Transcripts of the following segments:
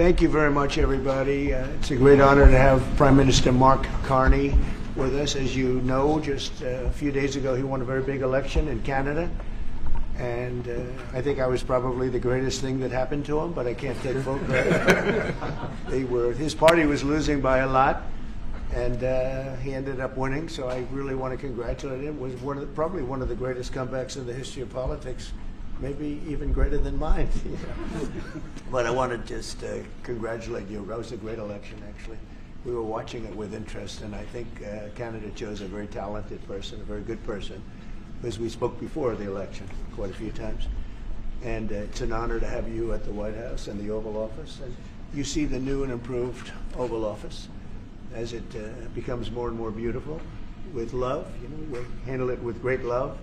Thank you very much, everybody. It's a great honor to have Prime Minister Mark Carney with us. As you know, just a few days ago, he won a very big election in Canada. And I think I was probably the greatest thing that happened to him, but I can't take full credit. His party was losing by a lot, and he ended up winning. So I really want to congratulate him. It was probably one of the greatest comebacks in the history of politics, maybe even greater than mine. But I want to just congratulate you. That was a great election, actually. We were watching it with interest, and I think Canada chose a very talented person, a very good person, as we spoke before the election quite a few times. And it's an honor to have you at the White House and the Oval Office. And you see the new and improved Oval Office as it becomes more and more beautiful with love. You know, we handle it with great love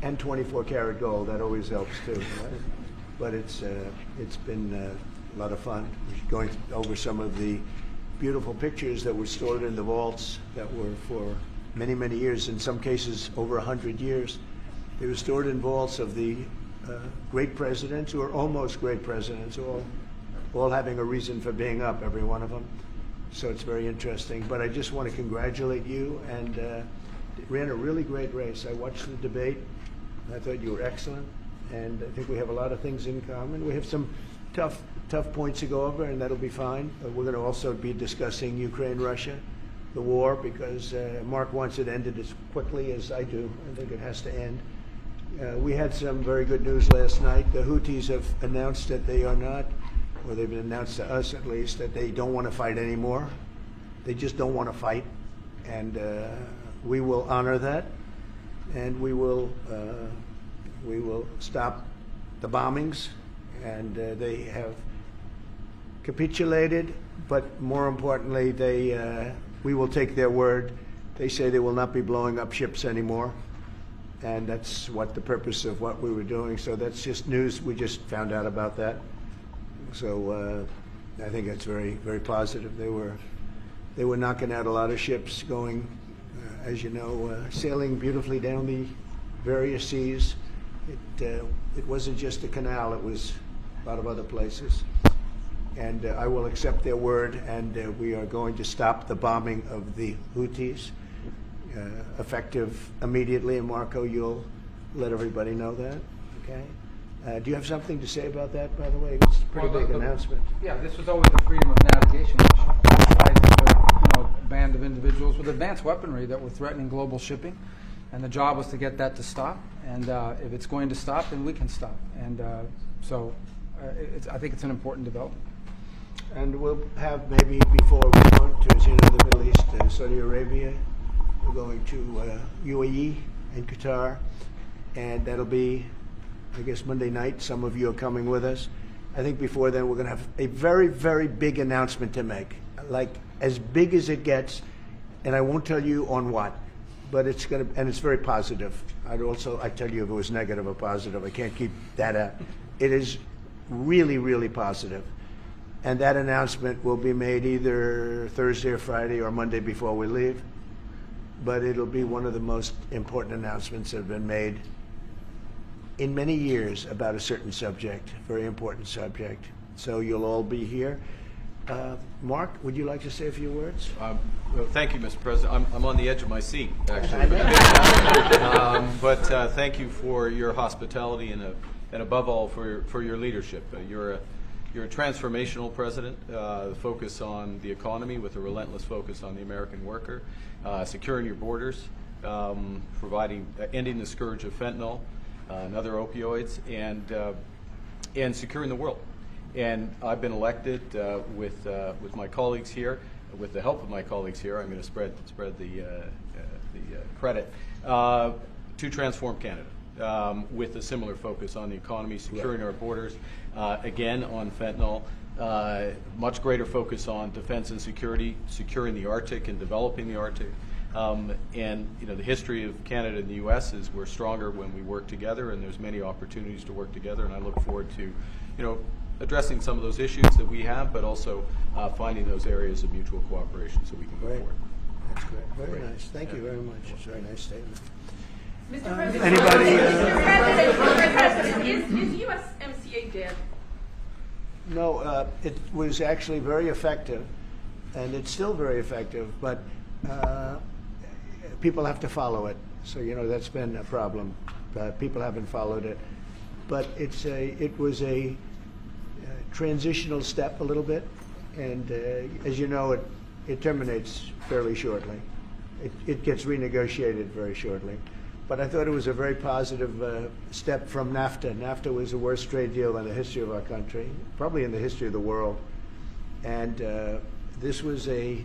and 24-karat gold. That always helps too. Right? But it's been a lot of fun. We're going over some of the beautiful pictures that were stored in the vaults that were for many, many years, in some cases over 100 years. They were stored in vaults of the great presidents, or almost great presidents, all having a reason for being up, every one of them. So it's very interesting. But I just want to congratulate you, and ran a really great race. I watched the debate. I thought you were excellent, and I think we have a lot of things in common. We have some tough points to go over, and that'll be fine. We're going to also be discussing Ukraine, Russia, the war, because Mark wants it ended as quickly as I do. I think it has to end. We had some very good news last night. The Houthis have announced that they are not, or they've announced to us at least, that they don't want to fight anymore. They just don't want to fight, and we will honor that, and we will stop the bombings, and they have capitulated, but more importantly, we will take their word. They say they will not be blowing up ships anymore, and that's what the purpose of what we were doing. So that's just news. We just found out about that. So I think that's very, very positive. They were knocking out a lot of ships going, as you know, sailing beautifully down the various seas. It wasn't just a canal. It was a lot of other places. And I will accept their word, and we are going to stop the bombing of the Houthis, effective immediately. And Marco, you'll let everybody know that, okay? Do you have something to say about that, by the way? It's a pretty big announcement. Yeah, this was always the freedom of navigation issue. A band of individuals with advanced weaponry that were threatening global shipping, and the job was to get that to stop. And if it's going to stop, then we can stop. And so I think it's an important development. And we'll have, maybe before we go to, as you know, the Middle East, Saudi Arabia, we're going to UAE and Qatar, and that'll be, I guess, Monday night. Some of you are coming with us. I think before then we're going to have a very, very big announcement to make, like as big as it gets, and I won't tell you on what, but it's going to, and it's very positive. I tell you if it was negative or positive. I can't keep that out. It is really, really positive. And that announcement will be made either Thursday or Friday or Monday before we leave. But it'll be one of the most important announcements that have been made in many years about a certain subject, very important subject. So you'll all be here. Mark, would you like to say a few words? Well, thank you, Mr. President. I'm on the edge of my seat, actually. But thank you for your hospitality and above all for your leadership. You're a transformational president, focus on the economy with a relentless focus on the American worker, securing your borders, ending the scourge of fentanyl and other opioids, and securing the world. And I've been elected with my colleagues here, with the help of my colleagues here. I'm going to spread the credit to transform Canada. With a similar focus on the economy, securing our borders, again on fentanyl, much greater focus on defense and security, securing the Arctic and developing the Arctic. And the history of Canada and the U.S. is we're stronger when we work together, and there's many opportunities to work together. And I look forward to, addressing some of those issues that we have, but also finding those areas of mutual cooperation so we can go forward. That's great. Very nice. Thank you very much. It's a very nice statement. Mr. President, Anybody? Mr. President, is USMCA dead? No, it was actually very effective, and it's still very effective, but people have to follow it. So, that's been a problem. People haven't followed it. But it was a transitional step a little bit, and as you know, it terminates fairly shortly. It gets renegotiated very shortly. But I thought it was a very positive step from NAFTA. NAFTA was the worst trade deal in the history of our country, probably in the history of the world. And this was a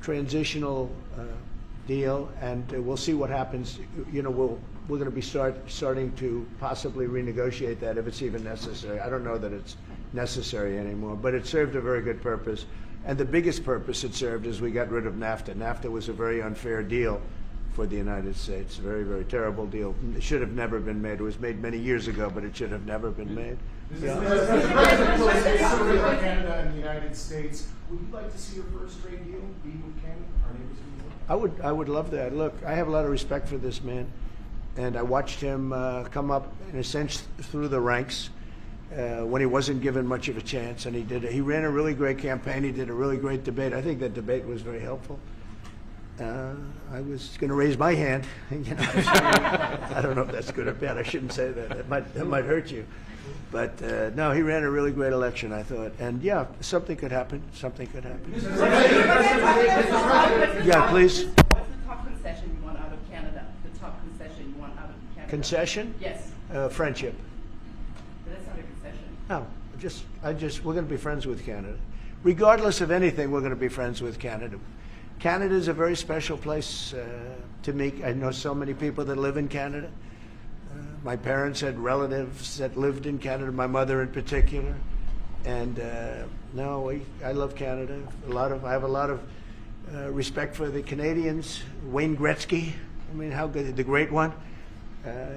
transitional deal, and we'll see what happens. We're going to be starting to possibly renegotiate that if it's even necessary. I don't know that it's necessary anymore, but it served a very good purpose. And the biggest purpose it served is we got rid of NAFTA. NAFTA was a very unfair deal for the United States. A very, very terrible deal. It should have never been made. It was made many years ago, but it should have never been made. Mr. President, Canada and the United States, would you like to see your first trade deal be with Canada, our neighbors in the world? I would love that. Look, I have a lot of respect for this man, and I watched him come up, in a sense, through the ranks when he wasn't given much of a chance, and he ran a really great campaign. He did a really great debate. I think that debate was very helpful. I was going to raise my hand. I don't know if that's good or bad. I shouldn't say that. That might hurt you. But no, he ran a really great election, I thought. And yeah, something could happen. Something could happen. Yeah, please. What's the top concession you want out of Canada? The top concession you want out of Canada? Concession? Yes. Friendship. But that's not a concession. No, we're going to be friends with Canada. Regardless of anything, we're going to be friends with Canada. Canada is a very special place to me. I know so many people that live in Canada. My parents had relatives that lived in Canada, my mother in particular. And I love Canada. I have a lot of respect for the Canadians. Wayne Gretzky, how good, the great one.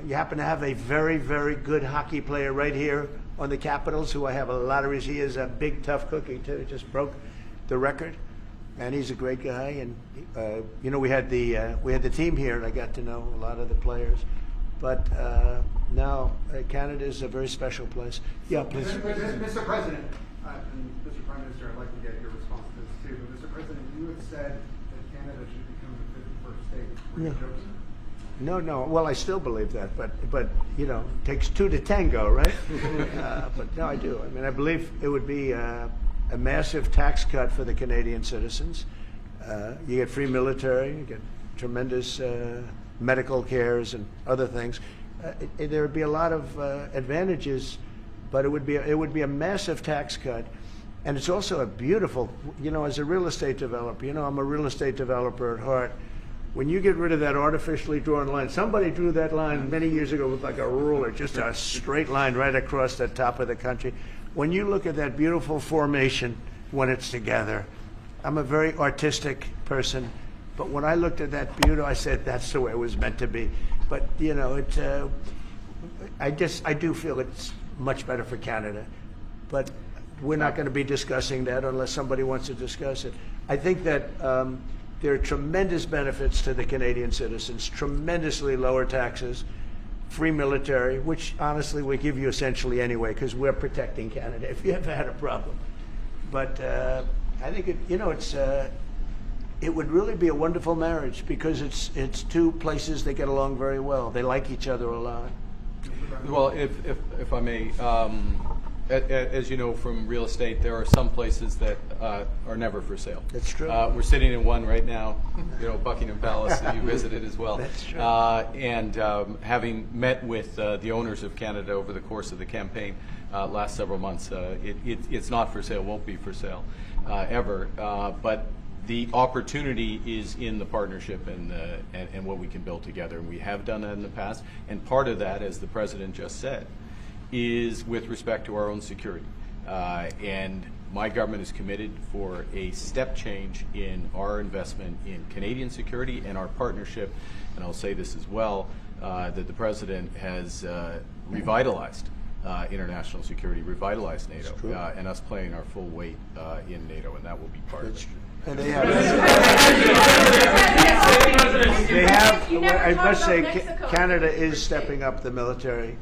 You happen to have a very, very good hockey player right here on the Capitals, who I have a lot of respect. He is a big, tough cookie, too. Just broke the record. And he's a great guy, and we had the team here, and I got to know a lot of the players. But Canada is a very special place. Yeah, please. Mr. President, and Mr. Prime Minister, I'd like to get your response to this too. But Mr. President, you have said that Canada should become the 51st state. Were you joking? No. Well, I still believe that, but it takes two to tango, right? But no, I do. I believe it would be a massive tax cut for the Canadian citizens. You get free military, you get tremendous medical cares and other things. There would be a lot of advantages, but it would be a massive tax cut. And it's also a beautiful, as a real estate developer, I'm a real estate developer at heart. When you get rid of that artificially drawn line, somebody drew that line many years ago with like a ruler, just a straight line right across the top of the country. When you look at that beautiful formation when it's together, I'm a very artistic person, but when I looked at that beauty, I said that's the way it was meant to be. But I do feel it's much better for Canada, but we're not going to be discussing that unless somebody wants to discuss it. I think that there are tremendous benefits to the Canadian citizens, tremendously lower taxes, free military, which honestly we give you essentially anyway because we're protecting Canada if you ever had a problem. But I think it would really be a wonderful marriage because it's two places that get along very well. They like each other a lot. Well, if I may, as you know from real estate, there are some places that are never for sale. That's true. We're sitting in one right now, Buckingham Palace, that you visited as well. That's true. And having met with the owners of Canada over the course of the campaign last several months, it's not for sale, won't be for sale ever. But the opportunity is in the partnership and what we can build together. And we have done that in the past. And part of that, as the President just said, is with respect to our own security. And my government is committed for a step change in our investment in Canadian security and our partnership. And I'll say this as well, that the President has revitalized international security, revitalized NATO, and us playing our full weight in NATO, and that will be part of it. And they have, I must say, Canada is stepping up the military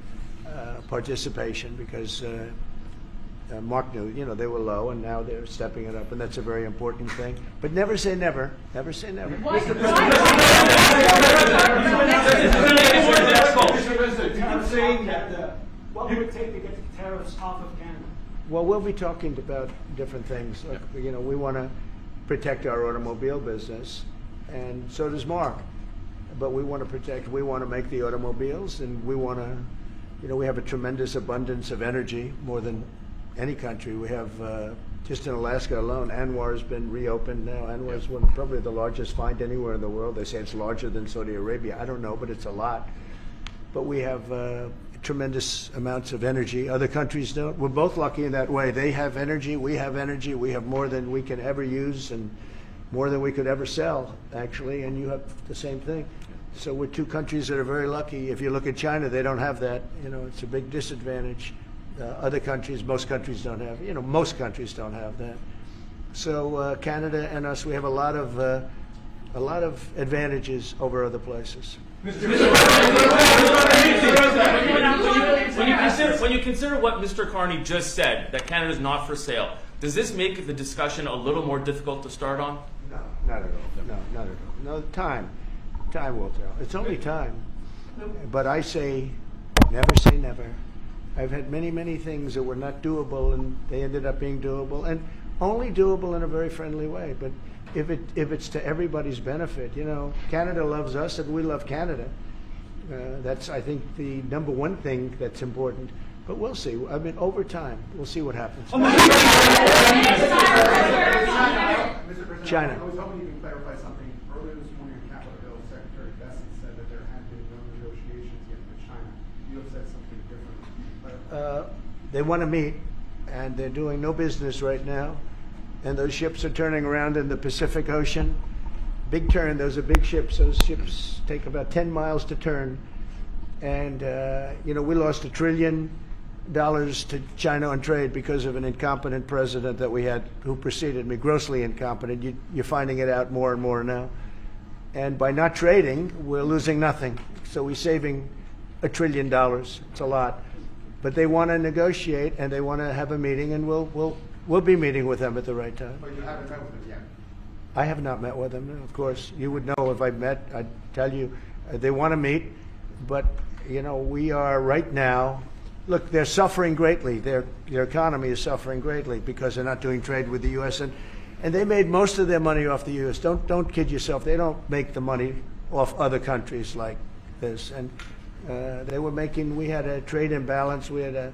participation because Mark knew, they were low, and now they're stepping it up, and that's a very important thing. But never say never. Never say never. Mr. President, I'm saying that what would it take to get the tariffs off of Canada? Well, we'll be talking about different things. Like, we want to protect our automobile business, and so does Mark. But we want to make the automobiles, and we want to, we have a tremendous abundance of energy, more than any country. We have, just in Alaska alone, Anwar has been reopened now. Anwar is probably the largest find anywhere in the world. They say it's larger than Saudi Arabia. I don't know, but it's a lot. But we have tremendous amounts of energy. Other countries don't. We're both lucky in that way. They have energy. We have energy. We have more than we can ever use and more than we could ever sell, actually, and you have the same thing. So we're two countries that are very lucky. If you look at China, they don't have that. It's a big disadvantage. Other countries, most countries don't have. Most countries don't have that. So Canada and us, we have a lot of advantages over other places. When you consider what Mr. Carney just said, that Canada is not for sale, does this make the discussion a little more difficult to start on? No, not at all. No, not at all. No, time will tell. It's only time. But I say never. I've had many things that were not doable, and they ended up being doable, and only doable in a very friendly way. But if it's to everybody's benefit, Canada loves us and we love Canada. That's, I think, the number one thing that's important. But we'll see. I mean, over time, we'll see what happens. Mr. President, China. I was hoping you can clarify something. Earlier this morning on Capitol Hill, Secretary Bessent said that there had been no negotiations yet with China. You have said something different. They want to meet, and they're doing no business right now. And those ships are turning around in the Pacific Ocean. Big turn. Those are big ships. Those ships take about 10 miles to turn. And, we lost $1 trillion to China on trade because of an incompetent president that we had who preceded me, grossly incompetent. You're finding it out more and more now. And by not trading, we're losing nothing. So we're saving $1 trillion. It's a lot. But they want to negotiate, and they want to have a meeting, and we'll be meeting with them at the right time. But you haven't met with them yet. I have not met with them, of course. You would know if I met. I'd tell you. They want to meet, but, we are right now. Look, they're suffering greatly. Their economy is suffering greatly because they're not doing trade with the U.S. And they made most of their money off the U.S. Don't kid yourself. They don't make the money off other countries like this. And they were making. We had a trade imbalance. We had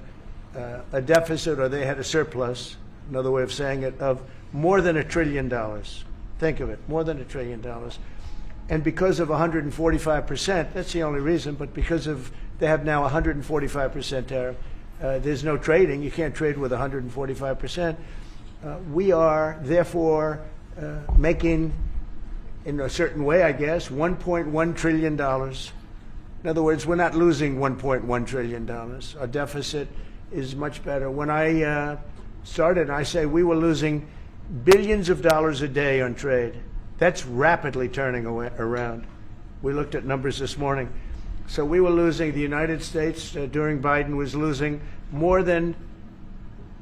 a deficit, or they had a surplus. Another way of saying it, of more than $1 trillion. Think of it, more than $1 trillion. And because of 145%, that's the only reason, but because of they have now 145% tariff, there's no trading. You can't trade with 145%. We are, therefore, making, in a certain way, I guess, $1.1 trillion. In other words, we're not losing $1.1 trillion. Our deficit is much better. When I started, I say we were losing billions of dollars a day on trade. That's rapidly turning around. We looked at numbers this morning. So we were losing, the United States during Biden was losing more than,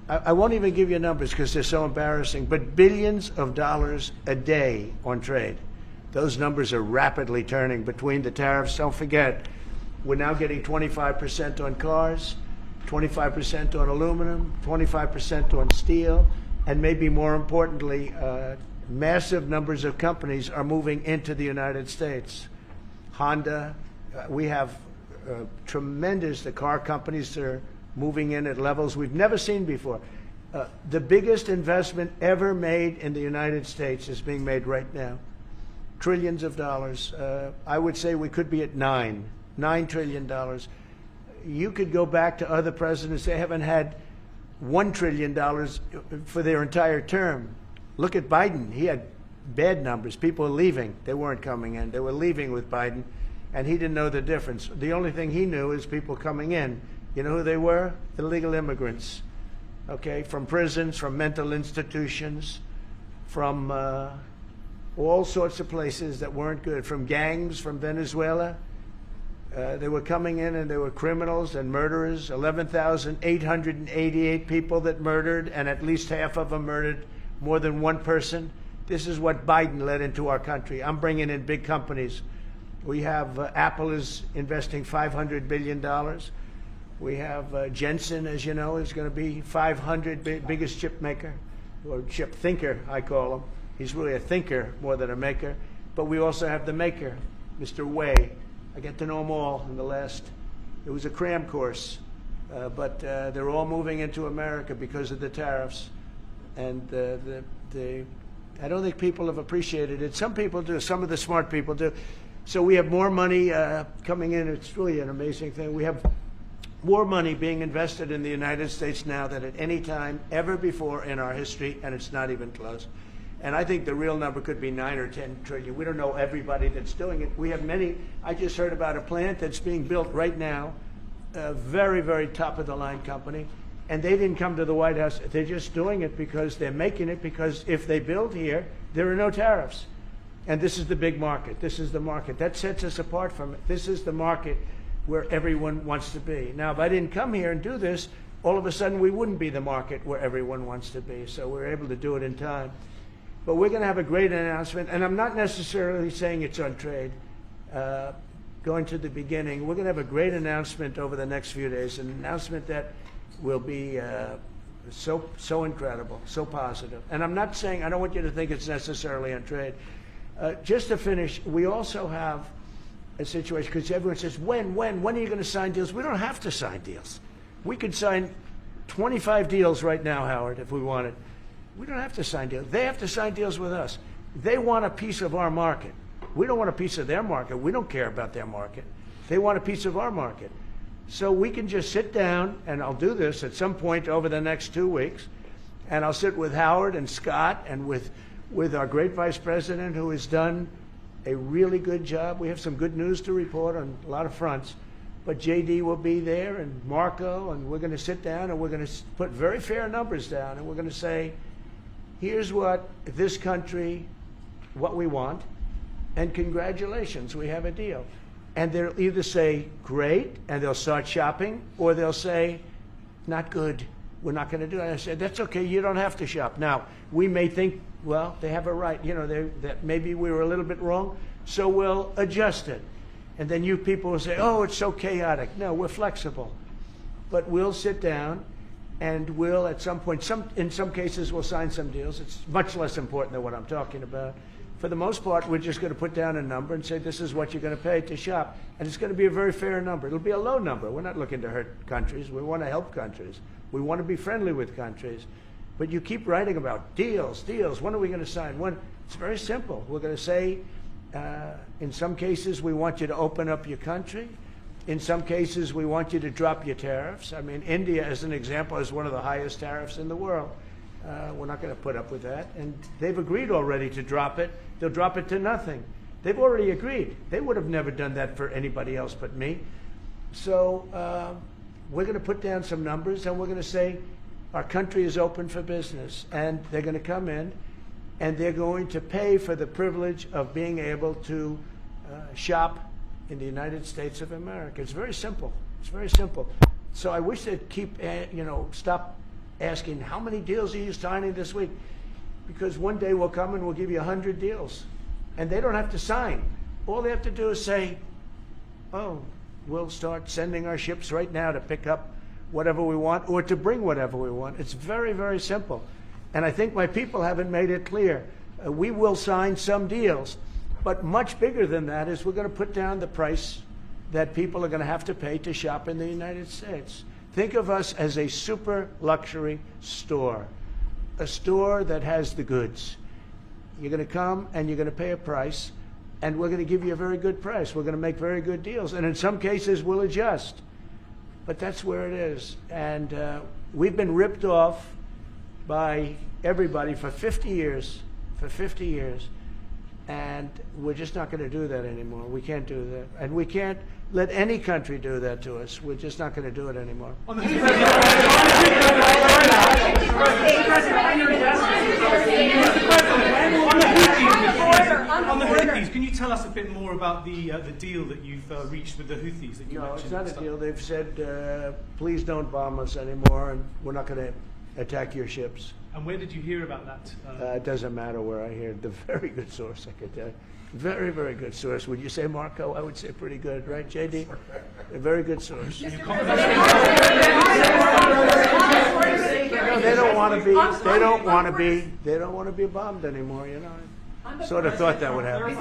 I won't even give you numbers because they're so embarrassing, but billions of dollars a day on trade. Those numbers are rapidly turning between the tariffs. Don't forget, we're now getting 25% on cars, 25% on aluminum, 25% on steel, and maybe more importantly, massive numbers of companies are moving into the United States. Honda, we have tremendous, the car companies are moving in at levels we've never seen before. The biggest investment ever made in the United States is being made right now. Trillions of dollars. I would say we could be at $9 trillion. You could go back to other presidents. They haven't had $1 trillion for their entire term. Look at Biden. He had bad numbers. People were leaving. They weren't coming in. They were leaving with Biden, and he didn't know the difference. The only thing he knew is people coming in. You know who they were? Illegal immigrants, okay, from prisons, from mental institutions, from all sorts of places that weren't good, from gangs, from Venezuela. They were coming in and they were criminals and murderers. 11,888 people that murdered, and at least half of them murdered more than one person. This is what Biden led into our country. I'm bringing in big companies. We have Apple is investing $500 billion. We have Jensen, as you know, is going to be 500 biggest chip maker, or chip thinker, I call him. He's really a thinker more than a maker. But we also have the maker, Mr. Wei. I get to know them all in the last, it was a cram course, but they're all moving into America because of the tariffs. And I don't think people have appreciated it. Some people do, some of the smart people do. So we have more money coming in. It's really an amazing thing. We have more money being invested in the United States now than at any time ever before in our history, and it's not even close. And I think the real number could be 9 or 10 trillion. We don't know everybody that's doing it. We have many. I just heard about a plant that's being built right now, a very, very top of the line company. And they didn't come to the White House. They're just doing it because they're making it, because if they build here, there are no tariffs. And this is the big market. This is the market. That sets us apart from it. This is the market where everyone wants to be. Now, if I didn't come here and do this, all of a sudden we wouldn't be the market where everyone wants to be. So we're able to do it in time. But we're going to have a great announcement. And I'm not necessarily saying it's on trade. Going to the beginning, we're going to have a great announcement over the next few days, an announcement that will be so incredible, so positive. And I'm not saying, I don't want you to think it's necessarily on trade. Just to finish, we also have a situation, because everyone says, when are you going to sign deals? We don't have to sign deals. We could sign 25 deals right now, Howard, if we wanted. We don't have to sign deals. They have to sign deals with us. They want a piece of our market. We don't want a piece of their market. We don't care about their market. They want a piece of our market. So we can just sit down, and I'll do this at some point over the next 2 weeks, and I'll sit with Howard and Scott and with our great vice president, who has done a really good job. We have some good news to report on a lot of fronts. But JD will be there, and Marco, and we're going to sit down, and we're going to put very fair numbers down, and we're going to say, here's what this country, what we want, and congratulations, we have a deal. And they'll either say, great, and they'll start shopping, or they'll say, not good, we're not going to do it. And I said, that's okay, you don't have to shop. Now, we may think, well, they have a right, you know, that maybe we were a little bit wrong, so we'll adjust it. And then you people will say, oh, it's so chaotic. No, we're flexible. But we'll sit down, and we'll, at some point, in some cases, we'll sign some deals. It's much less important than what I'm talking about. For the most part, we're just going to put down a number and say, this is what you're going to pay to shop. And it's going to be a very fair number. It'll be a low number. We're not looking to hurt countries. We want to help countries. We want to be friendly with countries. But you keep writing about deals. When are we going to sign? When? It's very simple. We're going to say, in some cases, we want you to open up your country. In some cases, we want you to drop your tariffs. I mean, India, as an example, has one of the highest tariffs in the world. We're not going to put up with that. And they've agreed already to drop it. They'll drop it to nothing. They've already agreed. They would have never done that for anybody else but me. So we're going to put down some numbers, and we're going to say our country is open for business. And they're going to come in, and they're going to pay for the privilege of being able to shop in the United States of America. It's very simple. It's very simple. So I wish they'd keep, stop asking, how many deals are you signing this week? Because one day we'll come and we'll give you 100 deals. And they don't have to sign. All they have to do is say, oh, we'll start sending our ships right now to pick up whatever we want, or to bring whatever we want. It's very, very simple. And I think my people haven't made it clear. We will sign some deals, but much bigger than that is we're going to put down the price that people are going to have to pay to shop in the United States. Think of us as a super luxury store, a store that has the goods. You're going to come and you're going to pay a price, and we're going to give you a very good price. We're going to make very good deals, and in some cases we'll adjust. But that's where it is. And we've been ripped off by everybody for 50 years, and we're just not going to do that anymore. We can't do that. And we can't let any country do that to us. We're just not going to do it anymore. On the Houthis, can you tell us a bit more about the deal that you've reached with the Houthis that you No, mentioned? it's not and a stuff? deal. They've said, please don't bomb us anymore, and we're not going to attack your ships. And where did you hear about that? It doesn't matter where I hear it. The very good source, I could tell you. Very, very good source. Would you say, Marco? I would say pretty good, right, JD? A very good source. No, they don't want to be. They don't want to be. They don't want to be bombed anymore. You know. Sort of thought that would happen.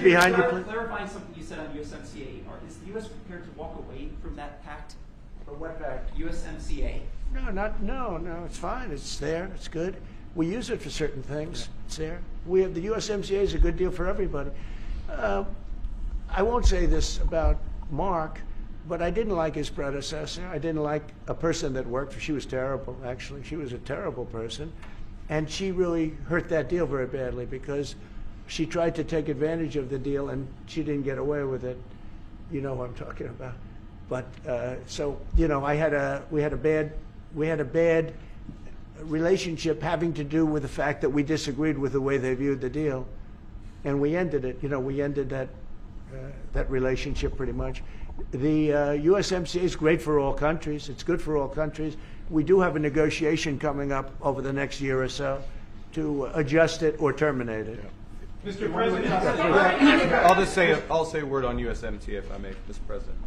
Behind you, please. Clarifying something you said on USMCA, is the U.S. prepared to walk away from that pact? For what pact? USMCA. No. It's fine. It's there. It's good. We use it for certain things. It's there. We have the USMCA is a good deal for everybody. I won't say this about Mark, but I didn't like his predecessor. I didn't like a person that worked for. She was terrible. Actually, she was a terrible person, and she really hurt that deal very badly because she tried to take advantage of the deal and she didn't get away with it. You know what I'm talking about. But so you know, we had a bad relationship having to do with the fact that we disagreed with the way they viewed the deal, and we ended it. You know, we ended that relationship pretty much. The USMCA is great for all countries. It's good for all countries. We do have a negotiation coming up over the next year or so to adjust it or terminate it. Mr. President, I'll say a word on USMCA if I may, Mr. President.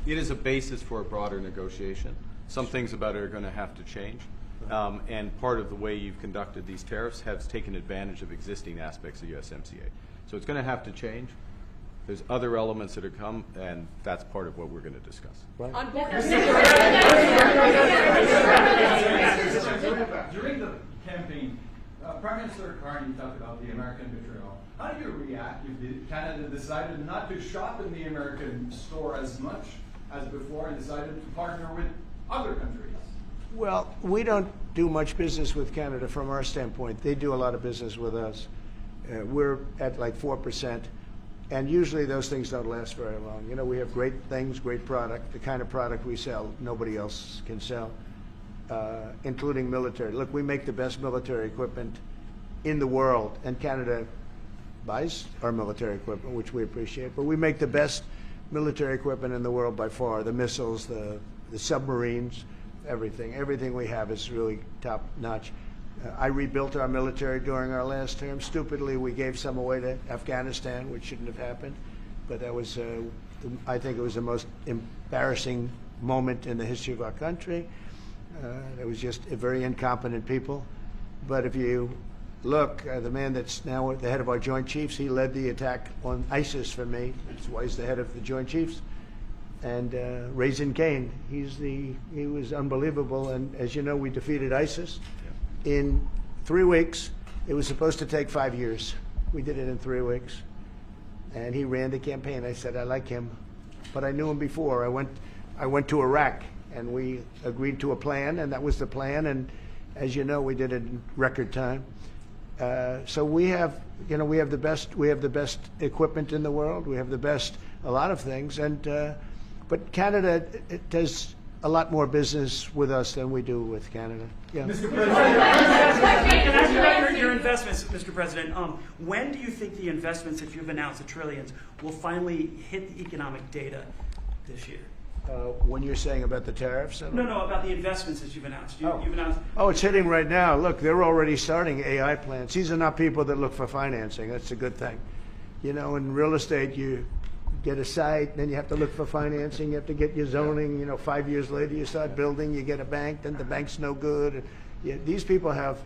It is a basis for a broader negotiation. Some things about it are going to have to change. And part of the way you've conducted these tariffs has taken advantage of existing aspects of USMCA. So it's going to have to change. There's other elements that are come, and that's part of what we're going to discuss. Right. During the campaign, Prime Minister Carney talked about the American betrayal. How do you react if Canada decided not to shop in the American store as much as before and decided to partner with other countries? Well, we don't do much business with Canada from our standpoint. They do a lot of business with us. We're at like 4%, and usually those things don't last very long. You know, we have great things, great product. The kind of product we sell, nobody else can sell, including military. Look, we make the best military equipment in the world, and Canada buys our military equipment, which we appreciate. But we make the best military equipment in the world by far. The missiles, the submarines, everything we have is really top notch. I rebuilt our military during our last term. Stupidly, we gave some away to Afghanistan, which shouldn't have happened. But that was, I think it was the most embarrassing moment in the history of our country. It was just a very incompetent people. But if you look, the man that's now the head of our Joint Chiefs, he led the attack on ISIS for me. That's why he's the head of the Joint Chiefs. And Raisin Kane, he was unbelievable. And as you know, we defeated ISIS in 3 weeks. It was supposed to take 5 years. We did it in 3 weeks. And he ran the campaign. I said, I like him. But I knew him before. I went to Iraq, and we agreed to a plan, and that was the plan. And as you know, we did it in record time. So we have the best equipment in the world. We have the best, a lot of things. But Canada, it does a lot more business with us than we do with Canada. Yeah. Mr. Can I ask you about your investments, Mr. President? When do you think the investments that you've announced, the trillions, will finally hit the economic data this year? When you're saying about the tariffs? No, about the investments that you've announced. You've announced. Oh, it's hitting right now. Look, they're already starting AI plants. These are not people that look for financing. That's a good thing. You know, in real estate, you get a site, then you have to look for financing. You have to get your zoning. You know, 5 years later, you start building. You get a bank, then the bank's no good. These people have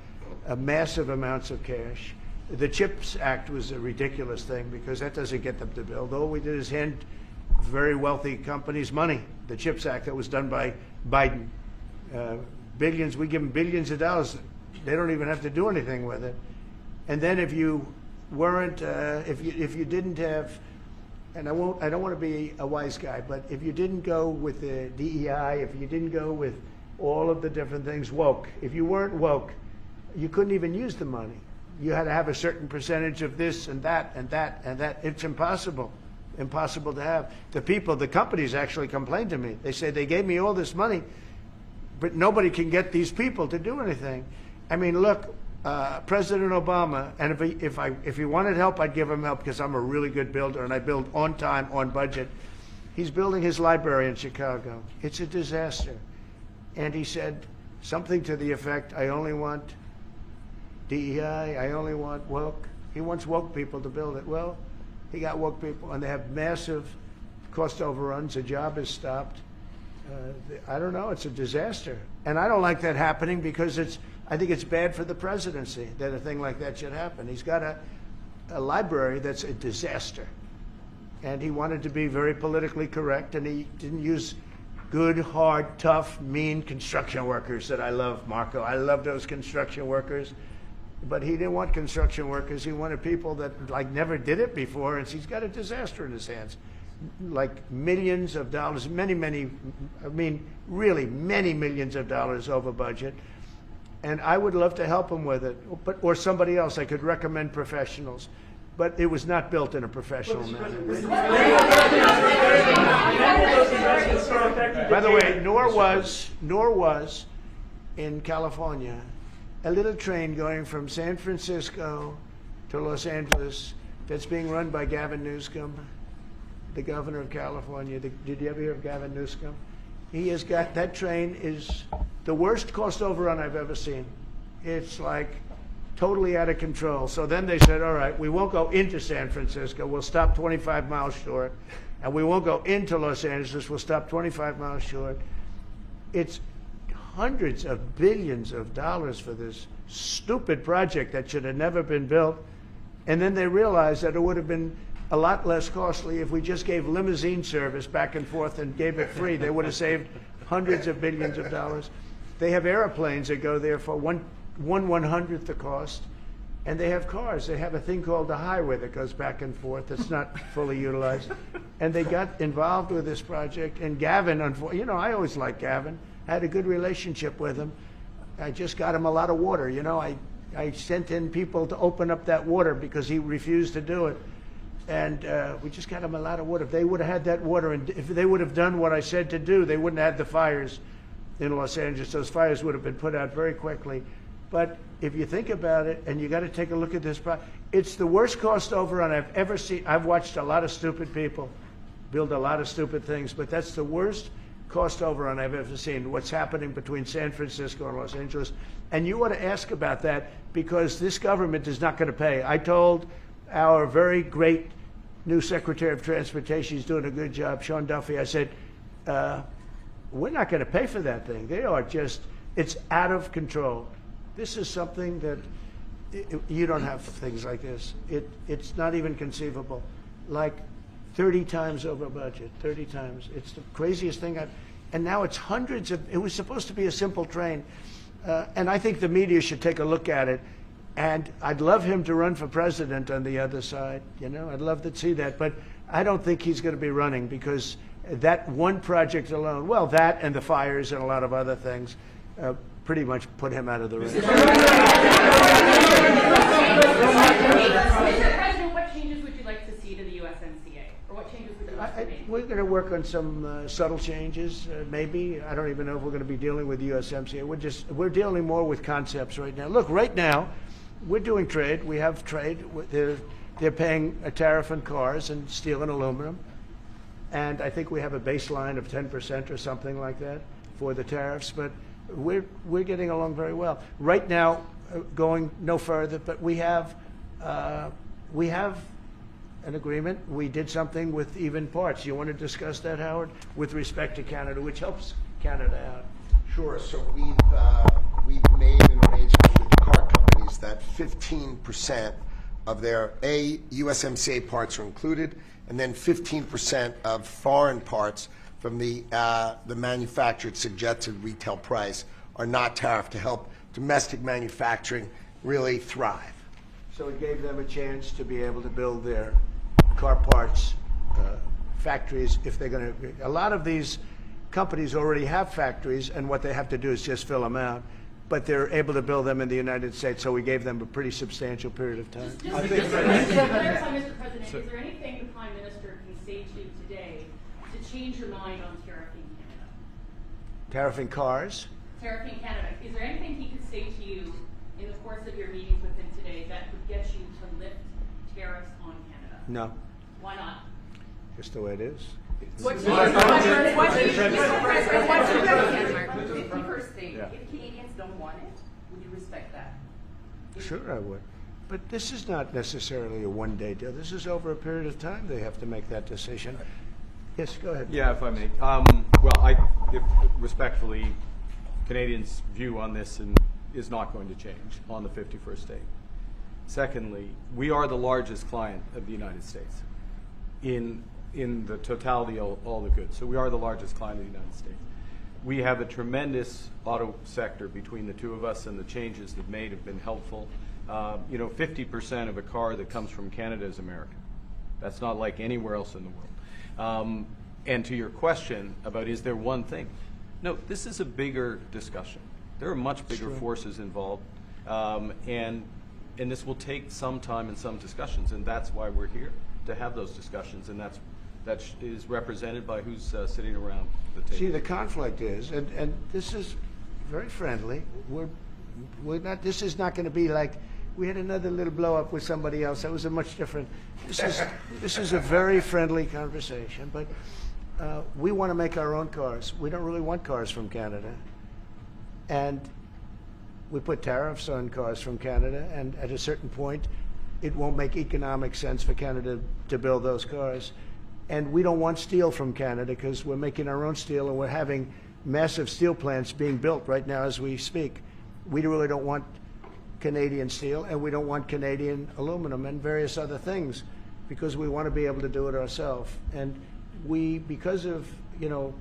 massive amounts of cash. The CHIPS Act was a ridiculous thing because that doesn't get them to build. All we did is hand very wealthy companies money. The CHIPS Act that was done by Biden. Billions, we give them billions of dollars. They don't even have to do anything with it. And then if you weren't, if you didn't have, and I don't want to be a wise guy, but if you didn't go with the DEI, if you didn't go with all of the different things woke, if you weren't woke, you couldn't even use the money. You had to have a certain percentage of this and that and that and that. It's impossible to have. The companies actually complained to me. They say they gave me all this money, but nobody can get these people to do anything. I mean, look, President Obama, and if he wanted help, I'd give him help because I'm a really good builder and I build on time, on budget. He's building his library in Chicago. It's a disaster. And he said something to the effect, I only want DEI, I only want woke. He wants woke people to build it. Well, he got woke people, and they have massive cost overruns. The job is stopped. I don't know. It's a disaster. And I don't like that happening because I think it's bad for the presidency that a thing like that should happen. He's got a library that's a disaster. And he wanted to be very politically correct, and he didn't use good, hard, tough, mean construction workers that I love, Marco. I love those construction workers. But he didn't want construction workers. He wanted people that like never did it before, and he's got a disaster in his hands. Like millions of dollars, really many millions of dollars over budget. And I would love to help him with it, or somebody else. I could recommend professionals. But it was not built in a professional manner. By the way, nor was in California a little train going from San Francisco to Los Angeles that's being run by Gavin Newsom, the governor of California. Did you ever hear of Gavin Newsom? He has got, that train is the worst cost overrun I've ever seen. It's like totally out of control. So then they said, all right, we won't go into San Francisco. We'll stop 25 miles short. And we won't go into Los Angeles. We'll stop 25 miles short. It's hundreds of billions of dollars for this stupid project that should have never been built. And then they realized that it would have been a lot less costly if we just gave limousine service back and forth and gave it free. They would have saved hundreds of billions of dollars. They have airplanes that go there for one 1/100th the cost, and they have cars. They have a thing called the highway that goes back and forth. It's not fully utilized. And they got involved with this project. And Gavin, I always liked Gavin. I had a good relationship with him. I just got him a lot of water. I sent in people to open up that water because he refused to do it. And we just got him a lot of water. If they would have had that water, and if they would have done what I said to do, they wouldn't have had the fires in Los Angeles. Those fires would have been put out very quickly. But if you think about it, and you got to take a look at this, it's the worst cost overrun I've ever seen. I've watched a lot of stupid people build a lot of stupid things, but that's the worst cost overrun I've ever seen, what's happening between San Francisco and Los Angeles. And you ought to ask about that, because this government is not going to pay. I told our very great new Secretary of Transportation, he's doing a good job, Sean Duffy, I said, we're not going to pay for that thing. It's out of control. This is something that you don't have things like this. It's not even conceivable. Like 30 times over budget, 30 times. It's the craziest thing and now it's hundreds of, it was supposed to be a simple train. And I think the media should take a look at it. And I'd love him to run for president on the other side. I'd love to see that. But I don't think he's going to be running, because that one project alone, well, that and the fires and a lot of other things, pretty much put him out of the race. Mr. President, what changes would you like to see to the USMCA? Or what changes would you like to make? We're going to work on some subtle changes, maybe. I don't even know if we're going to be dealing with the USMCA. We're dealing more with concepts right now. Look, right now, we're doing trade. We have trade. They're paying a tariff on cars and steel and aluminum. And I think we have a baseline of 10% or something like that for the tariffs. But we're getting along very well. Right now, going no further, but we have an agreement. We did something with even parts. You want to discuss that, Howard, with respect to Canada, which helps Canada out? Sure. So we've made an arrangement with the car companies that 15% of their USMCA parts are included, and then 15% of foreign parts from the manufactured suggested retail price are not tariffed, to help domestic manufacturing really thrive. So it gave them a chance to be able to build their car parts factories if they're going to. A lot of these companies already have factories, and what they have to do is just fill them out. But they're able to build them in the United States, so we gave them a pretty substantial period of time. Just to clarify, Mr. President, is there anything the Prime Minister can say to you today to change your mind on tariffing Canada? Tariffing cars? Tariffing Canada. Is there anything he could say to you in the course course of your meetings with him today that would get you to lift tariffs on Canada? No, Why not? just the way it is. What's your 51st state? Yeah. If Canadians don't want it, would you respect that? Sure I would. But this is not necessarily a one-day deal. This is over a period of time they have to make that decision. Yes, go ahead. Yeah, if I may. Respectfully, Canadians' view on this is not going to change on the 51st state. Secondly, we are the largest client of the United States in the totality of all the goods. So we are the largest client of the United States. We have a tremendous auto sector between the two of us, and the changes they've made have been helpful. 50% of a car that comes from Canada is American. That's not like anywhere else in the world. And to your question about is there one thing? No, this is a bigger discussion. There are much bigger forces involved, and this will take some time and some discussions, and that's why we're here, to have those discussions, and that is represented by who's sitting around the table. See, the conflict is, and this is very friendly. We're not. This is not going to be like we had another little blow up with somebody else. That was a much different. This is a very friendly conversation. But we want to make our own cars. We don't really want cars from Canada, and we put tariffs on cars from Canada. And at a certain point, it won't make economic sense for Canada to build those cars. And we don't want steel from Canada because we're making our own steel, and we're having massive steel plants being built right now as we speak. We really don't want Canadian steel, and we don't want Canadian aluminum and various other things because we want to be able to do it ourselves. And we, because of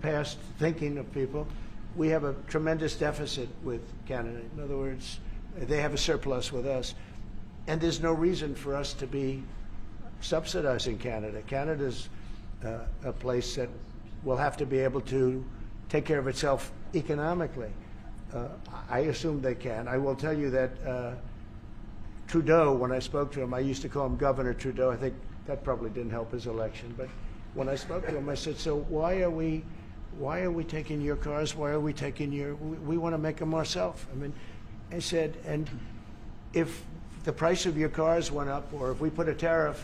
past thinking of people, we have a tremendous deficit with Canada. In other words, they have a surplus with us. And there's no reason for us to be subsidizing Canada. Canada's a place that will have to be able to take care of itself economically. I assume they can. I will tell you that Trudeau, when I spoke to him, I used to call him Governor Trudeau. I think that probably didn't help his election. But when I spoke to him, I said, so why are we taking your cars? Why are we taking we want to make them ourselves. I mean, I said, and if the price of your cars went up, or if we put a tariff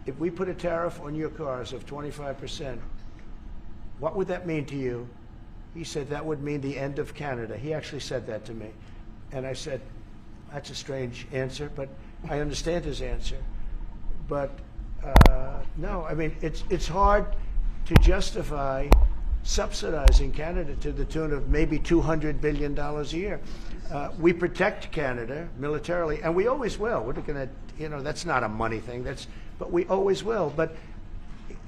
on your cars of 25%, what would that mean to you? He said, that would mean the end of Canada. He actually said that to me. And I said, that's a strange answer, but I understand his answer. But no, I mean, it's hard to justify subsidizing Canada to the tune of maybe $200 billion a year. We protect Canada militarily, and we always will. We're going to, that's not a money thing. But we always will. But,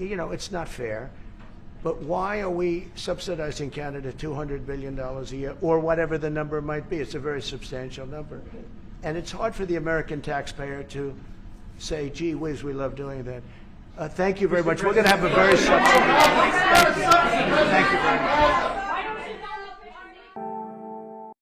it's not fair. But why are we subsidizing Canada $200 billion a year, or whatever the number might be? It's a very substantial number. And it's hard for the American taxpayer to say, gee whiz, we love doing that. Thank you very much. We're going to have a very substantial. Thank you.